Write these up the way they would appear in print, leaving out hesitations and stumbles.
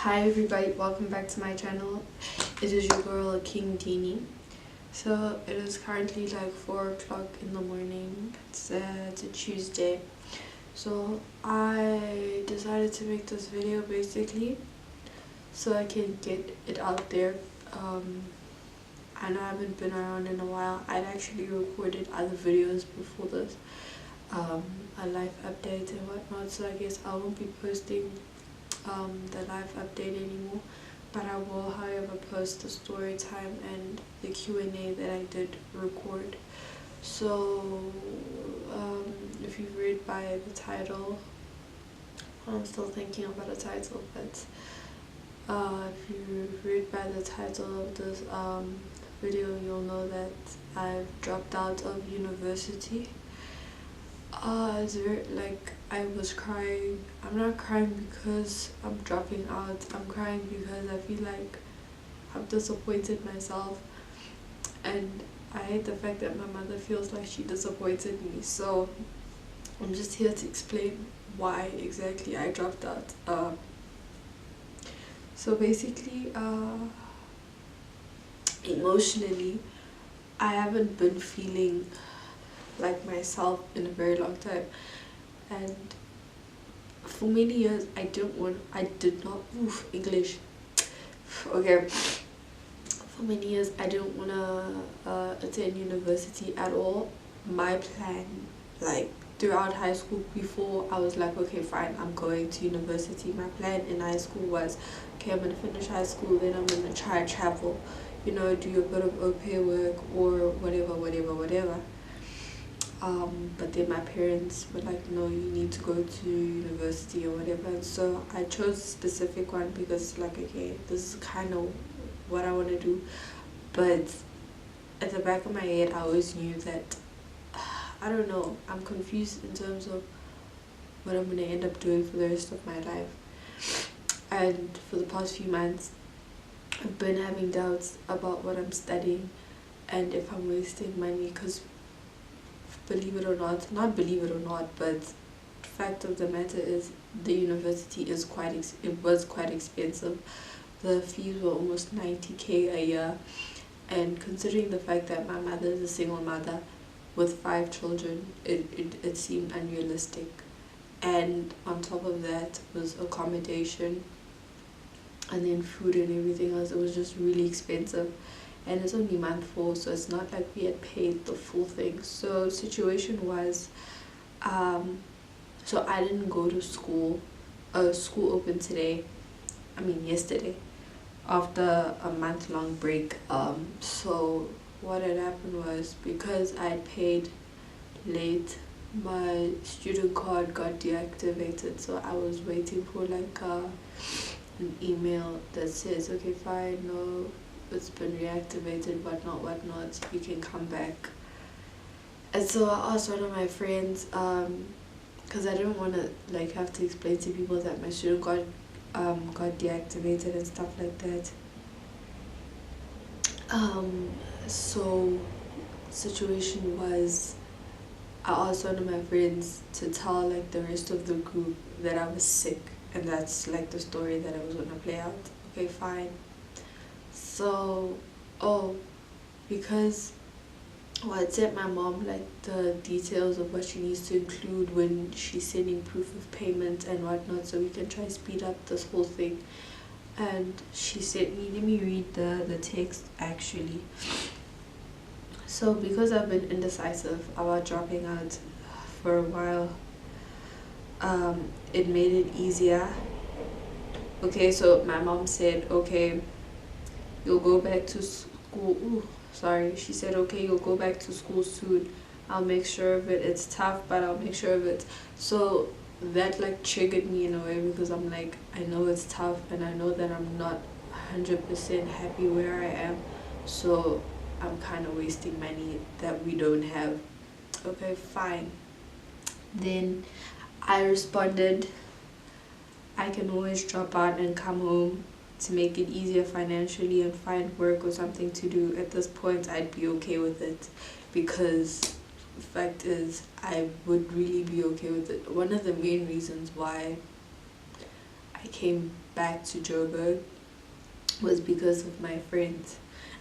Hi everybody, welcome back to my channel. It is your girl king.deenie. So it is currently like 4 o'clock in the morning. It's a Tuesday. So I decided to make this video basically so I can get it out there. I know I haven't been around in a while. I'd actually recorded other videos before this, a life update and whatnot, so I guess I won't be posting the live update anymore, but I will however post the story time and the Q&A that I did record. So if you've read by the title, I'm still thinking about a title, but if you read by the title of this video, you'll know that I've dropped out of university. It's very, like, I was crying. I'm not crying because I'm dropping out. I'm crying because I feel like I've disappointed myself, and I hate the fact that my mother feels like she disappointed me. So I'm just here to explain why exactly I dropped out. So basically, emotionally, I haven't been feeling like myself in a very long time, and for many years I did not English. Okay, for many years I didn't want to attend university at all. My plan, like throughout high school, before I was like, okay fine, I'm going to university. My plan in high school was, okay, I'm gonna finish high school, then I'm gonna try travel, you know, do a bit of au pair work or whatever. But then my parents were like, no, you need to go to university or whatever. And so I chose a specific one because, like, okay, this is kind of what I want to do. But at the back of my head, I always knew that, I don't know, I'm confused in terms of what I'm going to end up doing for the rest of my life. And for the past few months, I've been having doubts about what I'm studying and if I'm wasting money, because believe it or not believe it or not, but the fact of the matter is the university is it was quite expensive. The fees were almost 90k a year, and considering the fact that my mother is a single mother with 5 children, it seemed unrealistic. And on top of that was accommodation and then food and everything else. It was just really expensive, and it's only month 4, so it's not like we had paid the full thing. So situation was, so I didn't go to school. School opened yesterday, after a month-long break. So what had happened was, because I had paid late, my student card got deactivated, so I was waiting for like an email that says, okay fine, no, it's been reactivated, whatnot, you can come back. And so I asked one of my friends, because I didn't want to like have to explain to people that my student got deactivated and stuff like that. So situation was, I asked one of my friends to tell like the rest of the group that I was sick, and that's like the story that I was gonna play out. Okay fine. So, because I sent my mom like the details of what she needs to include when she's sending proof of payment and whatnot, so we can try to speed up this whole thing. And she sent me, let me read the text actually. So because I've been indecisive about dropping out for a while, it made it easier. Okay, so my mom said, okay, you'll go back to school. She said, okay, you'll go back to school soon. I'll make sure of it. It's tough, but I'll make sure of it. So that like triggered me in a way, because I'm like, I know it's tough, and I know that I'm not 100% happy where I am. So I'm kind of wasting money that we don't have. Okay, fine. Then I responded, I can always drop out and come home to make it easier financially and find work or something to do. At this point, I'd be okay with it, because the fact is I would really be okay with it. One of the main reasons why I I came back to Joburg was because of my friends.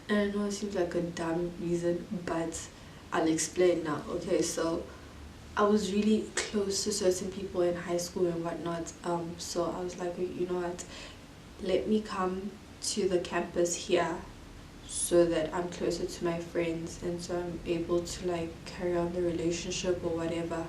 And I know it seems like a dumb reason, but I'll explain now. Okay, so I was really close to certain people in high school and whatnot. So I was like, you know what, let me come to the campus here so that I'm closer to my friends and so I'm able to like carry on the relationship or whatever.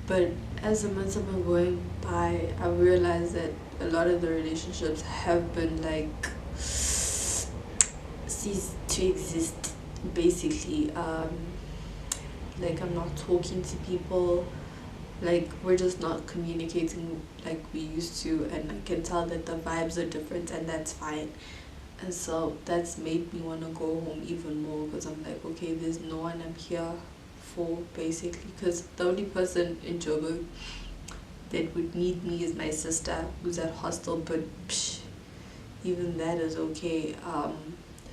But as the months have been going by, I realized that a lot of the relationships have been like ceased to exist basically. Like I'm not talking to people, like we're just not communicating like we used to, and I can tell that the vibes are different and that's fine. And so that's made me want to go home even more because I'm like, okay, there's no one I'm here for basically, because the only person in Joburg that would need me is my sister who's at hostel, but psh, even that is okay.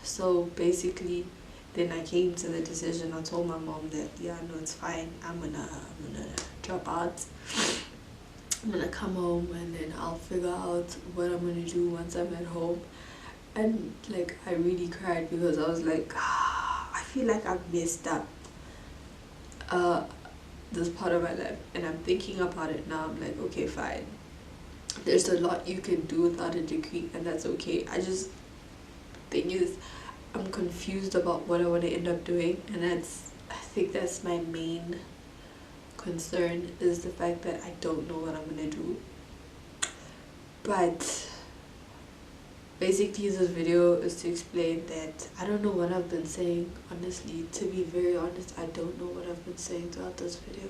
So basically then I came to the decision. I told my mom that yeah, no, it's fine, I'm gonna drop out. I'm gonna come home and then I'll figure out what I'm gonna do once I'm at home. And like I really cried because I was like, I feel like I've messed up this part of my life, and I'm thinking about it now. I'm like, okay, fine, there's a lot you can do without a degree and that's okay. I just, thing is, I'm confused about what I want to end up doing, and I think that's my main concern, is the fact that I don't know what I'm gonna do. But basically this video is to explain that I don't know what I've been saying, honestly. To be very honest, I don't know what I've been saying throughout this video.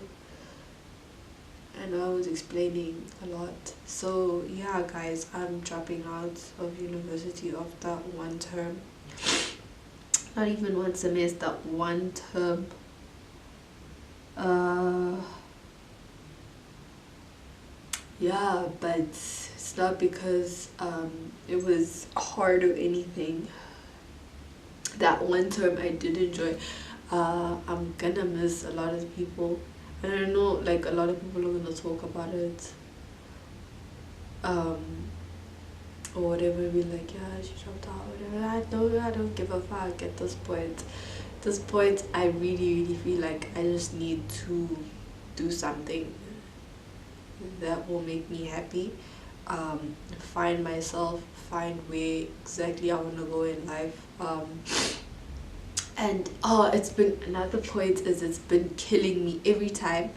And I was explaining a lot. So yeah guys, I'm dropping out of university after one term. Not even one semester, one term. Yeah, but it's not because it was hard or anything. That one term I did enjoy. I'm gonna miss a lot of people. And I know like a lot of people are gonna talk about it. Or whatever, be like, yeah, she dropped out, whatever. I don't give a fuck at this point. At this point, I really feel like I just need to do something that will make me happy. Find myself, find where exactly I want to go in life. And it's been another point, is it's been killing me every time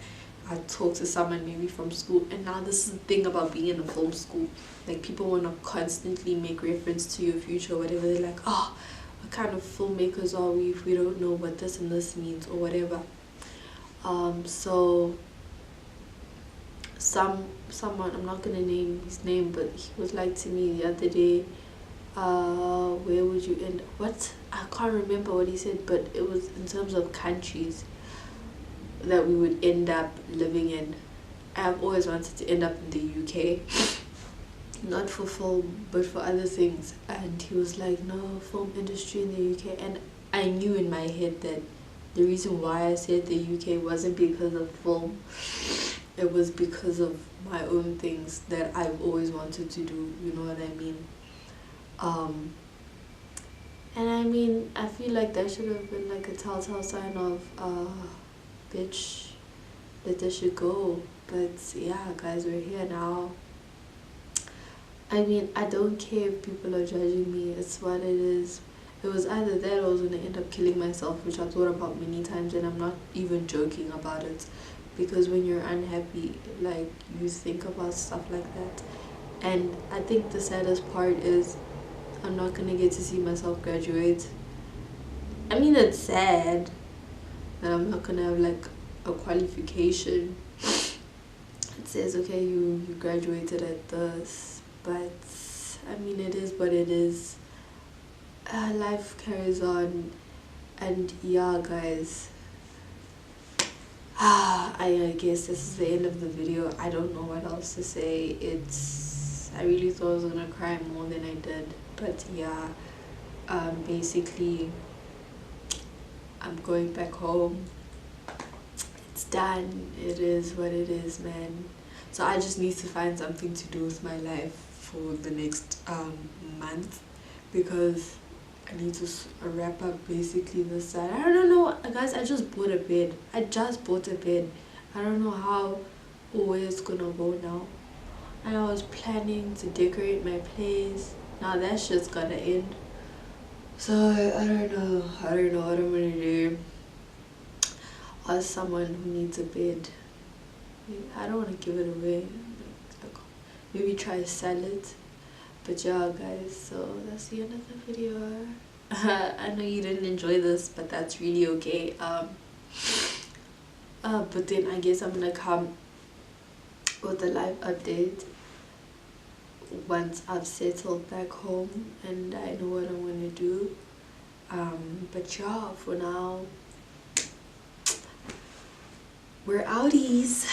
I talk to someone maybe from school. And now this is the thing about being in a film school, like people want to constantly make reference to your future or whatever. They're like, oh, what kind of filmmakers are we if we don't know what this and this means or whatever. So someone, I'm not gonna name his name, but he was like to me the other day, where would you end, what, I can't remember what he said, but it was in terms of countries that we would end up living in. I've always wanted to end up in the UK, not for film but for other things. And he was like, no, film industry in the UK. And I knew in my head that the reason why I said the UK wasn't because of film, it was because of my own things that I've always wanted to do, you know what I mean? And I mean, I feel like that should have been like a telltale sign of bitch, that they should go. But yeah guys, we're here now. I mean, I don't care if people are judging me, it's what it is. It was either that or I was going to end up killing myself, which I thought about many times, and I'm not even joking about it. Because when you're unhappy, like, you think about stuff like that. And I think the saddest part is I'm not going to get to see myself graduate. I mean, it's sad that I'm not going to have like a qualification. It says, okay, you graduated at this, but I mean, it is what it is. Life carries on. And yeah guys, I guess this is the end of the video. I don't know what else to say. I really thought I was gonna cry more than I did, but yeah, basically I'm going back home. It's done. It is what it is, man. So I just need to find something to do with my life for the next month, because I need to wrap up basically this side. I don't know, guys. I just bought a bed. I just bought a bed. I don't know how or where it's gonna go now. And I was planning to decorate my place. Now that shit's gonna end. So I don't know. I don't know what I'm gonna do. As someone who needs a bed, I don't want to give it away. Like, maybe try to sell it. But yeah, guys. So that's the end of the video. I know you didn't enjoy this, but that's really okay. But then I guess I'm gonna come with a live update once I've settled back home and I know what I'm gonna do. But yeah, for now, we're outies.